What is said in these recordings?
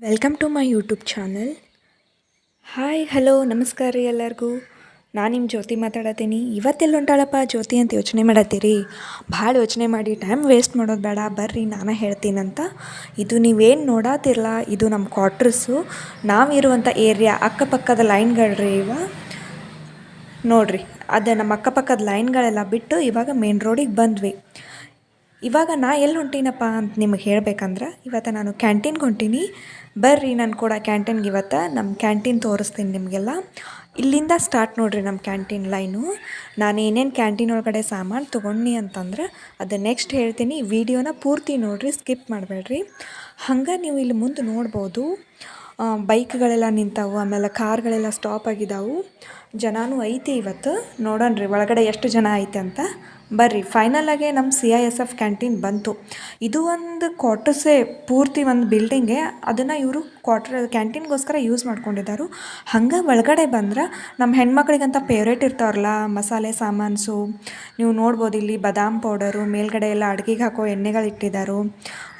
Welcome to my YouTube channel. Hi hello ನಮಸ್ಕಾರ ರೀ ಎಲ್ಲರಿಗೂ. ನಾನು ನಿಮ್ಮ ಜ್ಯೋತಿ ಮಾತಾಡತ್ತೀನಿ. ಇವತ್ತೆಲ್ಲ ಹೊಂಟಾಳಪ್ಪ ಜ್ಯೋತಿ ಅಂತ ಯೋಚನೆ ಮಾಡತ್ತೀರಿ. ಭಾಳ ಯೋಚನೆ ಮಾಡಿ ಟೈಮ್ ವೇಸ್ಟ್ ಮಾಡೋದು ಬೇಡ, ಬರ್ರಿ ನಾನು ಹೇಳ್ತೀನಂತ. ಇದು ನೀವೇನು ನೋಡಾತಿರಲ್ಲ, ಇದು ನಮ್ಮ ಕ್ವಾರ್ಟರ್ಸು. ನಾವಿರುವಂಥ ಏರಿಯಾ ಅಕ್ಕಪಕ್ಕದ ಲೈನ್ಗಳ್ರಿ ಇವ ನೋಡ್ರಿ. ಅದು ನಮ್ಮ ಅಕ್ಕಪಕ್ಕದ ಲೈನ್ಗಳೆಲ್ಲ ಬಿಟ್ಟು ಇವಾಗ ಮೇನ್ ರೋಡಿಗೆ ಬಂದ್ವಿ. ಇವಾಗ ನಾ ಎಲ್ಲಿ ಹೊಂಟೀನಪ್ಪ ಅಂತ ನಿಮಗೆ ಹೇಳ್ಬೇಕಂದ್ರೆ, ಇವತ್ತು ನಾನು ಕ್ಯಾಂಟೀನ್ಗೆ ಹೊಂಟೀನಿ. ಬರ್ರಿ ನಾನು ಕೂಡ ಕ್ಯಾಂಟೀನ್ಗೆ ಇವತ್ತು ನಮ್ಮ ಕ್ಯಾಂಟೀನ್ ತೋರಿಸ್ತೀನಿ ನಿಮಗೆಲ್ಲ. ಇಲ್ಲಿಂದ ಸ್ಟಾರ್ಟ್ ನೋಡಿರಿ ನಮ್ಮ ಕ್ಯಾಂಟೀನ್ ಲೈನು. ನಾನು ಏನೇನು ಕ್ಯಾಂಟೀನ್ ಒಳಗಡೆ ಸಾಮಾನು ತೊಗೊಂಡು ಅಂತಂದ್ರೆ ಅದು ನೆಕ್ಸ್ಟ್ ಹೇಳ್ತೀನಿ. ವಿಡಿಯೋನ ಪೂರ್ತಿ ನೋಡಿರಿ, ಸ್ಕಿಪ್ ಮಾಡಬೇಡ್ರಿ. ಹಂಗೆ ನೀವು ಇಲ್ಲಿ ಮುಂದೆ ನೋಡ್ಬೋದು, ಬೈಕ್ಗಳೆಲ್ಲ ನಿಂತಾವು, ಆಮೇಲೆ ಕಾರ್ಗಳೆಲ್ಲ ಸ್ಟಾಪ್ ಆಗಿದ್ದಾವೆ. ಜನನೂ ಐತಿ ಇವತ್ತು. ನೋಡೋಣ ರೀ ಒಳಗಡೆ ಎಷ್ಟು ಜನ ಐತೆ ಅಂತ. ಬರ್ರಿ ಫೈನಲಾಗೆ ನಮ್ಮ CISF ಕ್ಯಾಂಟೀನ್ ಬಂತು. ಇದು ಒಂದು ಕ್ವಾರ್ಟರ್ಸೇ, ಪೂರ್ತಿ ಒಂದು ಬಿಲ್ಡಿಂಗೆ. ಅದನ್ನು ಇವರು ಕ್ಯಾಂಟೀನ್ಗೋಸ್ಕರ ಯೂಸ್ ಮಾಡ್ಕೊಂಡಿದ್ದಾರೆ. ಹಂಗೆ ಒಳಗಡೆ ಬಂದ್ರೆ ನಮ್ಮ ಹೆಣ್ಮಕ್ಳಿಗಂತ ಫೇವ್ರೇಟ್ ಇರ್ತಾವ್ರಲ್ಲ ಮಸಾಲೆ ಸಾಮಾನ್ಸು. ನೀವು ನೋಡ್ಬೋದು ಇಲ್ಲಿ ಬಾದಾಮ್ ಪೌಡರು, ಮೇಲ್ಗಡೆ ಎಲ್ಲ ಅಡುಗೆಗೆ ಹಾಕೋ ಎಣ್ಣೆಗಳು ಇಟ್ಟಿದ್ದಾರೆ.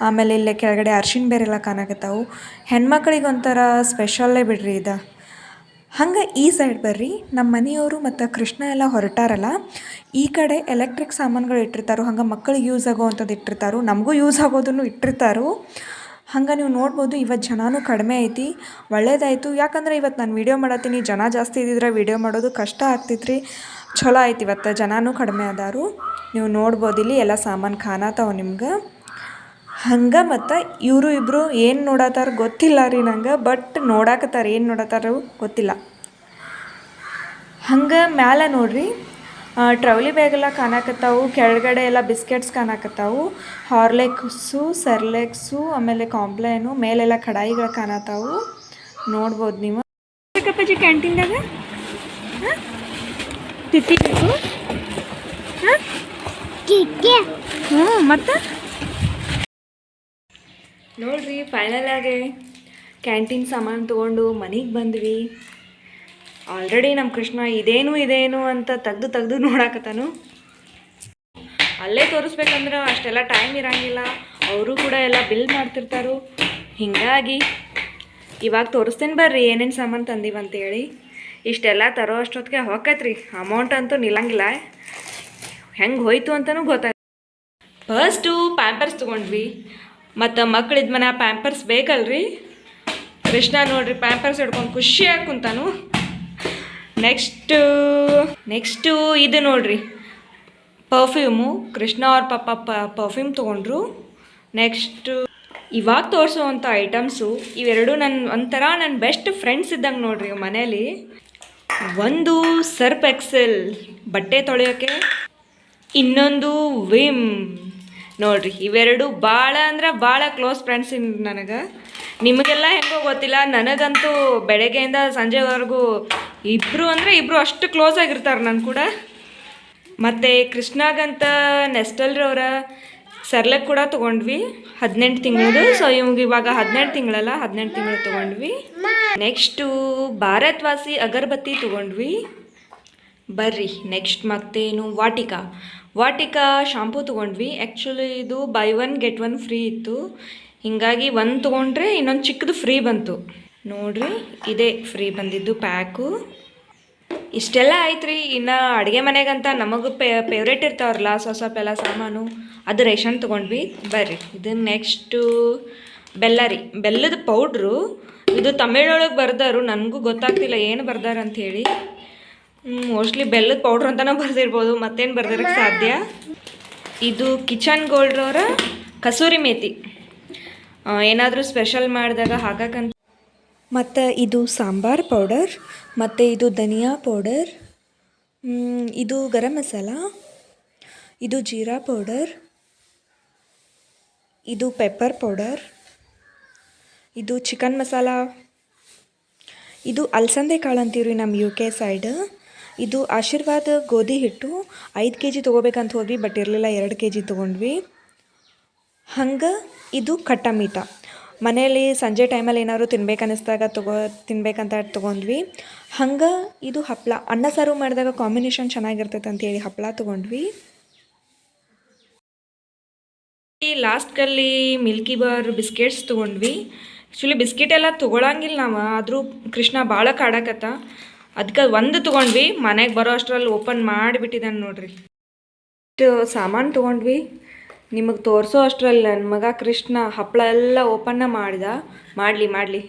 ಆಮೇಲೆ ಇಲ್ಲೇ ಕೆಳಗಡೆ ಅರ್ಶಿಣ ಬೇರೆಲ್ಲ ಕಾಣಕತ್ತಾವು. ಹೆಣ್ಮಕ್ಳಿಗೆ ಒಂಥರ ಸ್ಪೆಷಲ್ಲೇ ಬಿಡ್ರಿ ಇದು. ಹಂಗೆ ಈ ಸೈಡ್ ಬರ್ರಿ, ನಮ್ಮ ಮನೆಯವರು ಮತ್ತು ಕೃಷ್ಣ ಎಲ್ಲ ಹೊರಟಾರಲ್ಲ, ಈ ಕಡೆ ಎಲೆಕ್ಟ್ರಿಕ್ ಸಾಮಾನುಗಳು ಇಟ್ಟಿರ್ತಾರೋ, ಹಂಗೆ ಮಕ್ಕಳಿಗೆ ಯೂಸ್ ಆಗೋವಂಥದ್ದು ಇಟ್ಟಿರ್ತಾರೋ, ನಮಗೂ ಯೂಸ್ ಆಗೋದನ್ನು ಇಟ್ಟಿರ್ತಾರೋ. ಹಂಗೆ ನೀವು ನೋಡ್ಬೋದು ಇವತ್ತು ಜನನೂ ಕಡಿಮೆ ಐತಿ. ಒಳ್ಳೇದಾಯಿತು, ಯಾಕಂದರೆ ಇವತ್ತು ನಾನು ವೀಡಿಯೋ ಮಾಡತ್ತೀನಿ. ಜನ ಜಾಸ್ತಿ ಇದ್ದಿದ್ರೆ ವೀಡಿಯೋ ಮಾಡೋದು ಕಷ್ಟ ಆಗ್ತಿತ್ತು ರೀ. ಚಲೋ ಆಯ್ತು, ಇವತ್ತು ಜನನೂ ಕಡಿಮೆ ಅದಾರು. ನೀವು ನೋಡ್ಬೋದು ಇಲ್ಲಿ ಎಲ್ಲ ಸಾಮಾನು ಕಾಣತಾವ ನಿಮ್ಗೆ. ಹಂಗೆ ಮತ್ತು ಇವರು ಇಬ್ಬರು ಏನು ನೋಡತ್ತಾರ ಗೊತ್ತಿಲ್ಲ ರೀ ನಂಗೆ, ಬಟ್ ನೋಡಾಕತ್ತಾರ, ಏನು ನೋಡತ್ತಾರ ಗೊತ್ತಿಲ್ಲ. ಹಂಗೆ ಮ್ಯಾಲೆ ನೋಡ್ರಿ, ಟ್ರಾವೆಲಿ ಬ್ಯಾಗೆಲ್ಲ ಕಾಣಕತ್ತಾವು. ಕೆಳಗಡೆ ಎಲ್ಲ ಬಿಸ್ಕೆಟ್ಸ್ ಕಾಣಕತ್ತಾವು, ಹಾರ್ಲೆಕ್ಸು, ಸೆರ್ಲೆಕ್ಸು, ಆಮೇಲೆ ಕಾಂಪ್ಲೇನು. ಮೇಲೆಲ್ಲ ಕಡಾಯಿಗಳು ಕಾಣತ್ತಾವು, ನೋಡ್ಬೋದು ನೀವು. ಬೇಕಪ್ಪಾಜಿ ಕ್ಯಾಂಟೀನ್ದಾಗ ತಿತ್ತಿಬೇಕು. ಹ್ಞೂ ಮತ್ತು ನೋಡ್ರಿ ಫೈನಲ್ ಆಗಿ ಕ್ಯಾಂಟೀನ್ ಸಾಮಾನು ತೊಗೊಂಡು ಮನೆಗೆ ಬಂದ್ವಿ. ಆಲ್ರೆಡಿ ನಮ್ಮ ಕೃಷ್ಣ ಇದೇನು ಅಂತ ತೆಗ್ದು ನೋಡಾಕತ್ತಾನು. ಅಲ್ಲೇ ತೋರಿಸ್ಬೇಕಂದ್ರೆ ಅಷ್ಟೆಲ್ಲ ಟೈಮ್ ಇರೋಂಗಿಲ್ಲ, ಅವರು ಕೂಡ ಎಲ್ಲ ಬಿಲ್ ಮಾಡ್ತಿರ್ತಾರು. ಹೀಗಾಗಿ ಇವಾಗ ತೋರಿಸ್ತೇನೆ ಬರ್ರಿ ಏನೇನು ಸಾಮಾನು ತಂದೀವಂತೇಳಿ. ಇಷ್ಟೆಲ್ಲ ತರೋ ಅಷ್ಟೊತ್ತಿಗೆ ಹೊಕ್ಕತ್ರಿ, ಅಮೌಂಟ್ ಅಂತೂ ನಿಲ್ಲಂಗಿಲ್ಲ. ಹೆಂಗೆ ಹೋಯ್ತು ಅಂತಲೂ ಗೊತ್ತಾಗ. ಫಸ್ಟು ಪ್ಯಾಂಪರ್ಸ್ ತೊಗೊಂಡ್ವಿ, ಮತ್ತು ಮಕ್ಕಳಿದ ಮನೆ ಪ್ಯಾಂಪರ್ಸ್ ಬೇಕಲ್ರಿ. ಕೃಷ್ಣ ನೋಡ್ರಿ ಪ್ಯಾಂಪರ್ಸ್ ಹಿಡ್ಕೊಂಡು ಖುಷಿಯಾಗಿ ಕುಂತಾನು. ನೆಕ್ಸ್ಟು ಇದು ನೋಡ್ರಿ ಪರ್ಫ್ಯೂಮು. ಕೃಷ್ಣ ಅವ್ರ ಪಾಪ ಪರ್ಫ್ಯೂಮ್ ತೊಗೊಂಡ್ರು. ನೆಕ್ಸ್ಟು ಇವಾಗ ತೋರಿಸೋವಂಥ ಐಟಮ್ಸು ಇವೆರಡು ನನ್ನ ಬೆಸ್ಟ್ ಫ್ರೆಂಡ್ಸ್ ಇದ್ದಂಗೆ ನೋಡ್ರಿ ಮನೇಲಿ. ಒಂದು ಸರ್ಪ್ ಎಕ್ಸೆಲ್ ಬಟ್ಟೆ ತೊಳೆಯೋಕ್ಕೆ, ಇನ್ನೊಂದು ವಿಮ್ ನೋಡ್ರಿ. ಇವೆರಡು ಭಾಳ ಅಂದ್ರೆ ಭಾಳ ಕ್ಲೋಸ್ ಫ್ರೆಂಡ್ಸ್ ನನಗೆ. ನಿಮಗೆಲ್ಲ ಹೆಂಗೋ ಗೊತ್ತಿಲ್ಲ, ನನಗಂತೂ ಬೆಳಗ್ಗೆಯಿಂದ ಸಂಜೆವರೆಗೂ ಇಬ್ಬರು ಅಷ್ಟು ಕ್ಲೋಸ್ ಆಗಿರ್ತಾರೆ ನನ್ನ ಕೂಡ. ಮತ್ತು ಕೃಷ್ಣಾಗಂತ ನೆಸ್ಟಲ್ರವರ ಸರ್ಲೆಕ್ ಕೂಡ ತೊಗೊಂಡ್ವಿ, 18 ತಿಂಗಳದು. ಸೊ ಇವಾಗ 18 ತಿಂಗಳು ತೊಗೊಂಡ್ವಿ. ನೆಕ್ಸ್ಟು ಭಾರತ್ವಾಸಿ ಅಗರಬತ್ತಿ ತೊಗೊಂಡ್ವಿ. ಬರ್ರಿ ನೆಕ್ಸ್ಟ್ ಮತ್ತೇನು, ವಾಟಿಕಾ ಶಾಂಪೂ ತೊಗೊಂಡ್ವಿ. ಆ್ಯಕ್ಚುಲಿ ಇದು ಬೈ 1 get 1 ಫ್ರೀ ಇತ್ತು. ಹೀಗಾಗಿ ಒಂದು ತೊಗೊಂಡ್ರೆ ಇನ್ನೊಂದು ಚಿಕ್ಕದು ಫ್ರೀ ಬಂತು ನೋಡ್ರಿ. ಇದೇ ಫ್ರೀ ಬಂದಿದ್ದು ಪ್ಯಾಕು. ಇಷ್ಟೆಲ್ಲ ಆಯ್ತು ರೀ. ಇನ್ನು ಅಡುಗೆ ಮನೆಗಂತ ನಮಗೆ ಫೇವ್ರೇಟ್ ಇರ್ತಾವ್ರಲ್ಲ ಸ್ವಲ್ಪ ಎಲ್ಲ ಸಾಮಾನು, ಅದು ರೇಷನ್ ತೊಗೊಂಡ್ವಿ. ಬರ್ರಿ ಇದು ನೆಕ್ಸ್ಟು ಬೆಲ್ಲದ ಪೌಡ್ರು. ಇದು ತಮಿಳೊಳಗೆ ಬರ್ದಾರು, ನನಗೂ ಗೊತ್ತಾಗ್ತಿಲ್ಲ ಏನು ಬರ್ದಾರ ಅಂಥೇಳಿ. ಮೋಸ್ಟ್ಲಿ ಬೆಲ್ಲದ ಪೌಡ್ರ್ ಅಂತಲೇ ಬರ್ದಿರ್ಬೋದು, ಮತ್ತೇನು ಬರ್ದಿರೋಕ್ಕೆ ಸಾಧ್ಯ. ಇದು ಕಿಚನ್ ಗೋಲ್ಡ್ರವರ ಕಸೂರಿ ಮೇಥಿ, ಏನಾದರೂ ಸ್ಪೆಷಲ್ ಮಾಡಿದಾಗ ಹಾಕಕ್ಕಂತ. ಮತ್ತು ಇದು ಸಾಂಬಾರ್ ಪೌಡರ್, ಮತ್ತು ಇದು ಧನಿಯಾ ಪೌಡರ್, ಇದು ಗರಂ ಮಸಾಲ, ಇದು ಜೀರಾ ಪೌಡರ್, ಇದು ಪೆಪ್ಪರ್ ಪೌಡರ್, ಇದು ಚಿಕನ್ ಮಸಾಲ, ಇದು ಅಲಸಂದೆ ಕಾಳು ಅಂತೀವ್ರಿ ನಮ್ಮ UK ಸೈಡ್. ಇದು ಆಶೀರ್ವಾದ ಗೋಧಿ ಹಿಟ್ಟು 5 kg ತೊಗೋಬೇಕಂತ ಹೋದ್ವಿ, ಬಟ್ ಇರಲಿಲ್ಲ, 2 kg ತೊಗೊಂಡ್ವಿ. ಹಂಗೆ ಇದು ಖಟ್ಟ ಮೀಠ, ಮನೆಯಲ್ಲಿ ಸಂಜೆ ಟೈಮಲ್ಲಿ ಏನಾದ್ರು ತಿನ್ಬೇಕನ್ನಿಸ್ದಾಗ ತಿನ್ಬೇಕಂತ ತೊಗೊಂಡ್ವಿ. ಹಂಗೆ ಇದು ಹಪ್ಪಳ, ಅನ್ನ ಸಾರು ಮಾಡಿದಾಗ ಕಾಂಬಿನೇಷನ್ ಚೆನ್ನಾಗಿರ್ತೈತೆ ಅಂತೇಳಿ ಹಪ್ಪಳ ತೊಗೊಂಡ್ವಿ. ಲಾಸ್ಟ್ಗಲ್ಲಿ ಮಿಲ್ಕಿ ಬಾರ್ ಬಿಸ್ಕೆಟ್ಸ್ ತೊಗೊಂಡ್ವಿ. ಆ್ಯಕ್ಚುಲಿ ಬಿಸ್ಕಿಟ್ ಎಲ್ಲ ತೊಗೊಳಂಗಿಲ್ಲ ನಾವು, ಆದರೂ ಕೃಷ್ಣ ಭಾಳ ಕಾಡಕತ್ತ, ಅದಕ್ಕೆ ಒಂದು ತೊಗೊಂಡ್ವಿ. ಮನೆಗೆ ಬರೋ ಅಷ್ಟರಲ್ಲಿ ಓಪನ್ ಮಾಡಿಬಿಟ್ಟಿದ್ದಾನೆ ನೋಡ್ರಿ. ಇಷ್ಟು ಸಾಮಾನು ತೊಗೊಂಡ್ವಿ, ನಿಮಗೆ ತೋರಿಸೋ ಅಷ್ಟರಲ್ಲಿ ನನ್ನ ಮಗ ಕೃಷ್ಣ ಹಪ್ಪಳ ಎಲ್ಲ ಓಪನ್ನ ಮಾಡಲಿ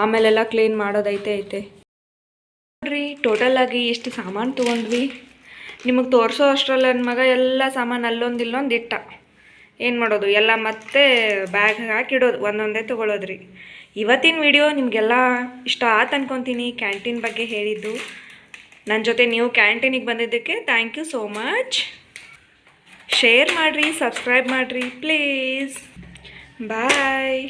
ಆಮೇಲೆಲ್ಲ ಕ್ಲೀನ್ ಮಾಡೋದೈತೆ ನೋಡ್ರಿ. ಟೋಟಲಾಗಿ ಎಷ್ಟು ಸಾಮಾನು ತೊಗೊಂಡ್ವಿ, ನಿಮಗೆ ತೋರಿಸೋ ಅಷ್ಟರಲ್ಲಿ ನನ್ನ ಮಗ ಎಲ್ಲ ಸಾಮಾನು ಅಲ್ಲೊಂದು ಇಲ್ಲೊಂದು ಇಟ್ಟ. ಏನು ಮಾಡೋದು, ಎಲ್ಲ ಮತ್ತೆ ಬ್ಯಾಗ್ ಹಾಕಿಡೋದು, ಒಂದೊಂದೇ ತೊಗೊಳೋದ್ರಿ. ಇವತ್ತಿನ ವಿಡಿಯೋ ನಿಮಗೆಲ್ಲ ಇಷ್ಟ ಆಯ್ತು ಅನ್ಕೊತೀನಿ. ಕ್ಯಾಂಟೀನ್ ಬಗ್ಗೆ ಹೇಳಿದ್ದು, ನನ್ನ ಜೊತೆ ನೀವು ಕ್ಯಾಂಟೀನಿಗೆ ಬಂದಿದ್ದಕ್ಕೆ thank you so much. Share ಮಾಡಿರಿ, ಸಬ್ಸ್ಕ್ರೈಬ್ ಮಾಡಿರಿ ಪ್ಲೀಸ್. ಬಾಯ್.